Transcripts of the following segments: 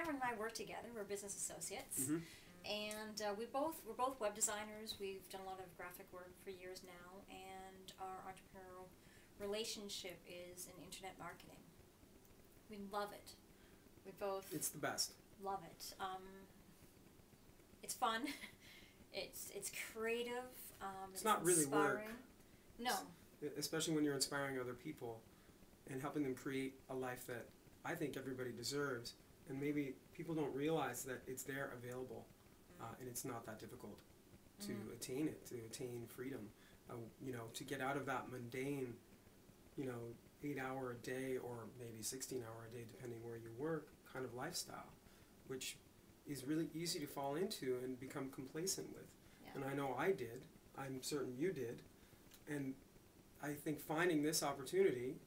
Cameron and I work together. We're business associates, and we're both web designers. We've done a lot of graphic work for years now, and our entrepreneurial relationship is in internet marketing. We love it. We both. It's the best. Love it. It's fun. It's creative. It's not really inspiring. work. No. Especially when you're inspiring other people and helping them create a life that I think everybody deserves. And maybe people don't realize that it's there available, and it's not that difficult to attain it, to attain freedom. To get out of that mundane, 8-hour a day or maybe 16-hour a day, depending where you work, kind of lifestyle, which is really easy to fall into and become complacent with. Yeah. And I know I did. I'm certain you did. And I think finding this opportunity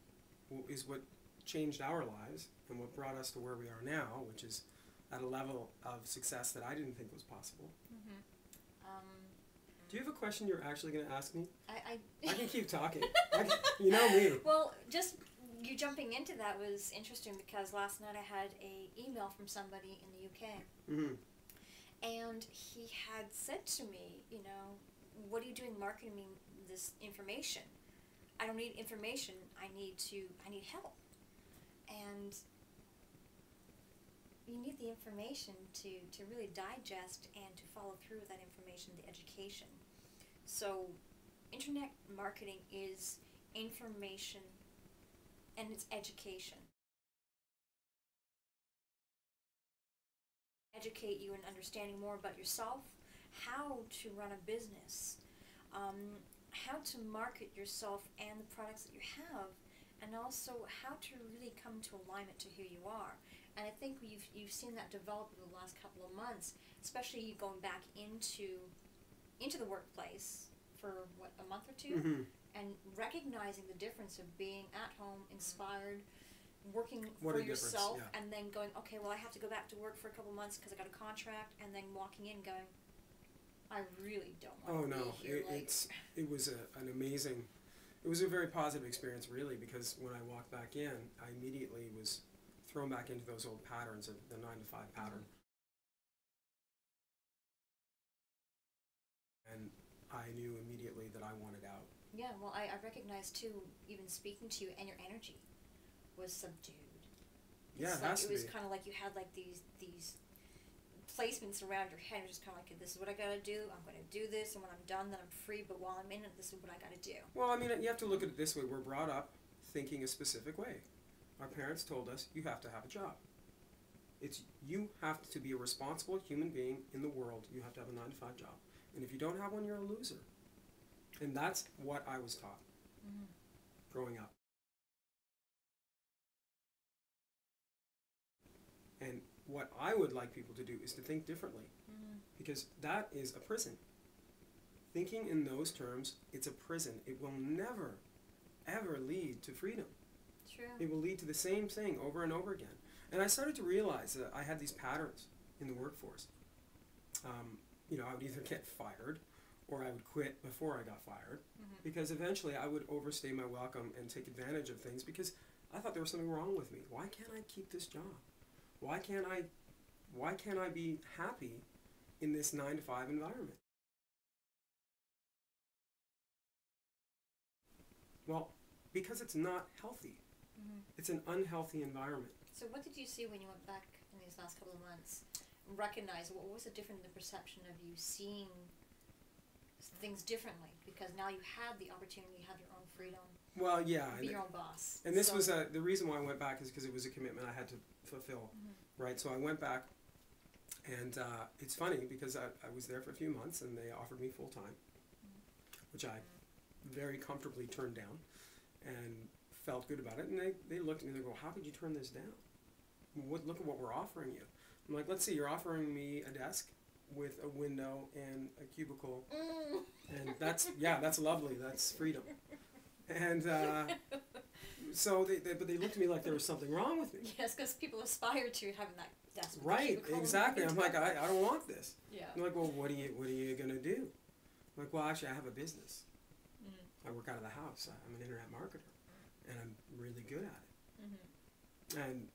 is what changed our lives and what brought us to where we are now, which is at a level of success that I didn't think was possible. Do you have a question you're actually going to ask me? I can keep talking. You know me. Well, just you jumping into that was interesting because last night I had an email from somebody in the UK. And he had said to me, what are you doing marketing me this information? I don't need information. I need help. And you need the information to really digest and to follow through with that information, the education. So internet marketing is information and it's education. Educate you in understanding more about yourself, how to run a business, how to market yourself and the products that you have, and also how to really come to alignment to who you are. And I think you've seen that develop over the last couple of months, especially going back into the workplace for a month or two, and recognizing the difference of being at home, inspired, working for yourself, and then going, okay, well, I have to go back to work for a couple of months because I got a contract, and then walking in going, I really don't want to be here. It was an amazing, it was a very positive experience, really, because when I walked back in, I immediately was thrown back into those old patterns of the 9-to-5 pattern. And I knew immediately that I wanted out. Yeah, well, I recognized too, even speaking to you, and your energy was subdued. Yeah, it was kind of like you had like these placements around your head. It was just kind of like, this is what I gotta do. I'm gonna do this, and when I'm done, then I'm free. But while I'm in it, this is what I gotta do. Well, I mean, you have to look at it this way. We're brought up thinking a specific way. Our parents told us you have to have a job. You have to be a responsible human being in the world. You have to have a 9-to-5 job, and if you don't have one, you're a loser. And that's what I was taught growing up. And what I would like people to do is to think differently, because that is a prison. Thinking in those terms, it's a prison. It will never, ever lead to freedom. True. It will lead to the same thing over and over again. And I started to realize that I had these patterns in the workforce. I would either get fired or I would quit before I got fired, because eventually I would overstay my welcome and take advantage of things because I thought there was something wrong with me. Why can't I keep this job? Why can't I be happy in this 9-to-5 environment? Well, because it's not healthy. It's an unhealthy environment. So what did you see when you went back in these last couple of months? Recognize, what was the difference in the perception of you seeing things differently? Because now you had the opportunity, you have your own freedom. Well, yeah. Be your own boss. And this was the reason why I went back is because it was a commitment I had to fulfill, right? So I went back, and it's funny because I was there for a few months, and they offered me full-time, which I very comfortably turned down, and felt good about it. And they looked at me and they go, how could you turn this down? Look at what we're offering you. I'm like, let's see, you're offering me a desk with a window and a cubicle, and that's lovely, that's freedom. And so they looked at me like there was something wrong with me. Yes, because people aspire to having that desk. Right, exactly. I'm like, I don't want this. Yeah. I'm like, well, what are you gonna do? I'm like, well, actually, I have a business. I work out of the house. I'm an internet marketer, and I'm really good at it. And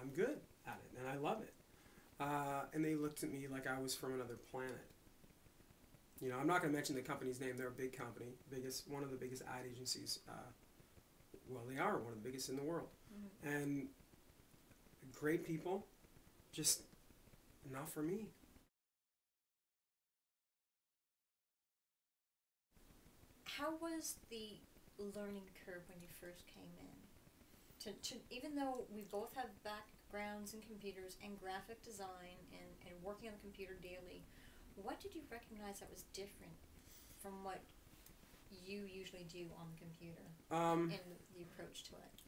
I'm good. at it, and I love it. And they looked at me like I was from another planet. You know, I'm not going to mention the company's name. They're a big company, one of the biggest ad agencies. Well, they are one of the biggest in the world, and great people, just not for me. How was the learning curve when you first came in? Even though we both have backgrounds in computers and graphic design and working on the computer daily, what did you recognize that was different from what you usually do on the computer and the approach to it?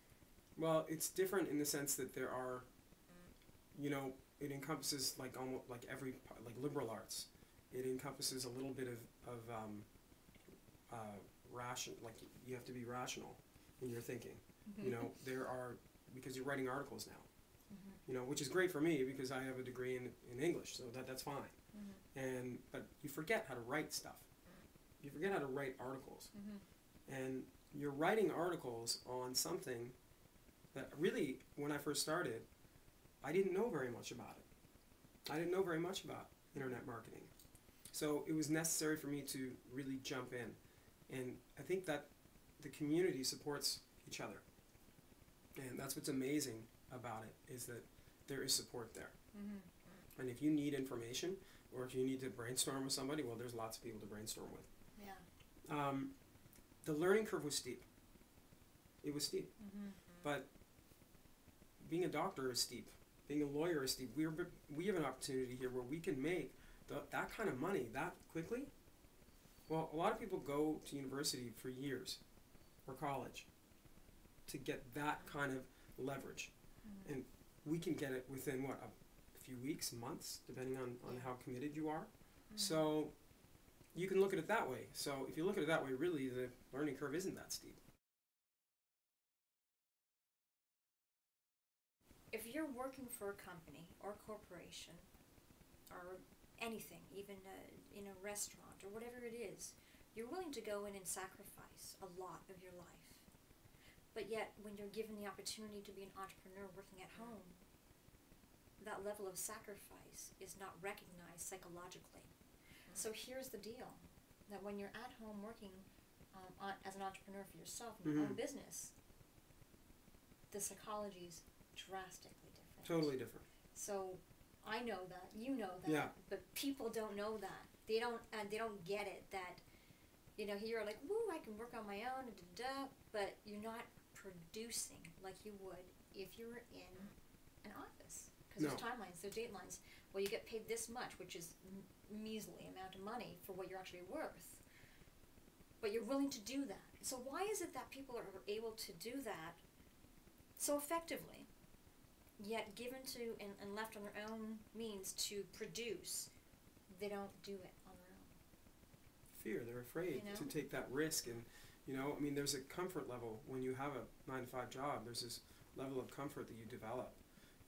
Well, it's different in the sense that there are, you know, it encompasses like almost like liberal arts. It encompasses a little bit of ration, like you have to be rational in your thinking. You know, because you're writing articles now, you know, which is great for me because I have a degree in English, so that's fine. But you forget how to write stuff. You forget how to write articles. And you're writing articles on something that really, when I first started, I didn't know very much about it. I didn't know very much about internet marketing. So it was necessary for me to really jump in. And I think that the community supports each other. And that's what's amazing about it, is that there is support there. And if you need information, or if you need to brainstorm with somebody, well, there's lots of people to brainstorm with. Yeah. The learning curve was steep. It was steep. But being a doctor is steep. Being a lawyer is steep. We have an opportunity here where we can make that kind of money that quickly. Well, a lot of people go to university for years, or college, to get that kind of leverage. And we can get it within, what, a few weeks, months, depending on how committed you are. So you can look at it that way. So if you look at it that way, really the learning curve isn't that steep. If you're working for a company or corporation or anything, even in a restaurant or whatever it is, you're willing to go in and sacrifice a lot of your life. But yet, when you're given the opportunity to be an entrepreneur working at home, that level of sacrifice is not recognized psychologically. So here's the deal, that when you're at home working as an entrepreneur for yourself in your own business, the psychology is drastically different. Totally different. So I know that, you know that, but people don't know that. They don't get it, that, you know, here you're like, woo, I can work on my own, but you're not producing like you would if you were in an office. Because there's timelines, there's datelines. Well, you get paid this much, which is measly amount of money for what you're actually worth. But you're willing to do that. So why is it that people are able to do that so effectively, yet given to and left on their own means to produce, they don't do it on their own? Fear. They're afraid to take that risk. And, you know, I mean, there's a comfort level when you have a 9-to-5 job. There's this level of comfort that you develop.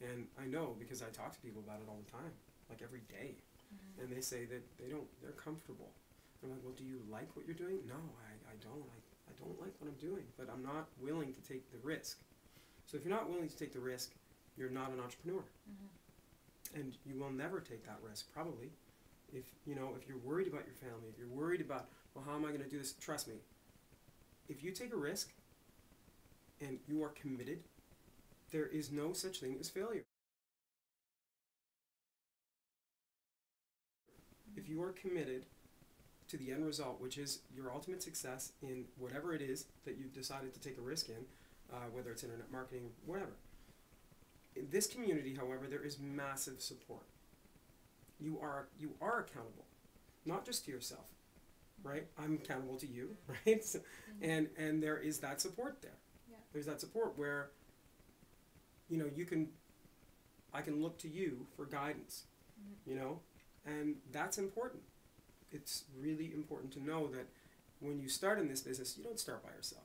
And I know because I talk to people about it all the time, like every day. And they say that they're comfortable. I'm like, well, do you like what you're doing? No, I don't. I don't like what I'm doing, but I'm not willing to take the risk. So if you're not willing to take the risk, you're not an entrepreneur. And you will never take that risk, probably. If you're worried about your family, if you're worried about, well, how am I going to do this? Trust me, if you take a risk and you are committed, there is no such thing as failure. If you are committed to the end result, which is your ultimate success in whatever it is that you've decided to take a risk in, whether it's internet marketing, whatever. In this community, however, there is massive support. You are accountable, not just to yourself, right? I'm accountable to you, right? So, and there is that support there. There's that support where, you know, I can look to you for guidance, you know, and that's important. It's really important to know that when you start in this business, you don't start by yourself.